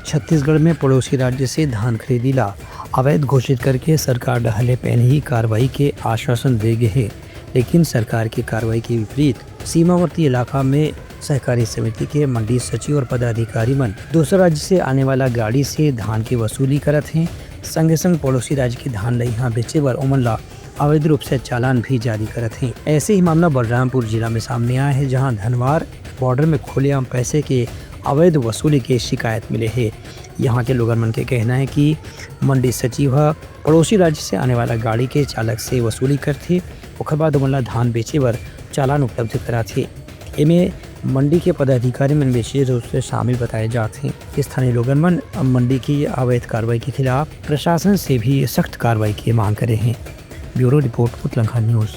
छत्तीसगढ़ में पड़ोसी राज्य से धान खरीदीला अवैध घोषित करके सरकार डहले पहले ही कार्रवाई के आश्वासन दे गए हैं, लेकिन सरकार की कार्रवाई के विपरीत सीमावर्ती इलाका में सहकारी समिति के मंडी सचिव और पदाधिकारी मन दूसरे राज्य से आने वाला गाड़ी से धान की वसूली करत हैं। संगे संग पड़ोसी राज्य के धान ला यहाँ बेचे बर ओमन ला अवैध रूप से चालान भी जारी करत हैं। ऐसे ही मामला बलरामपुर जिला में सामने आया है, जहाँ धनवार बॉर्डर में खुलेआम पैसे के अवैध वसूली की शिकायत मिले है। यहाँ के लोगन मन के कहना है कि मंडी सचिव पड़ोसी राज्य से आने वाला गाड़ी के चालक से वसूली करथे, ओकर बाद ओमन ला धान बेचे बर चालान उपलब्ध कराथे। एमे मंडी के पदाधिकारी मन विशेष रूप से शामिल बताए जाते हैं। स्थानीय लोगन मन मंडी की अवैध कार्रवाई के खिलाफ प्रशासन से भी सख्त कार्रवाई की मांग करे हैं। ब्यूरो रिपोर्ट, पुतलंखा न्यूज़।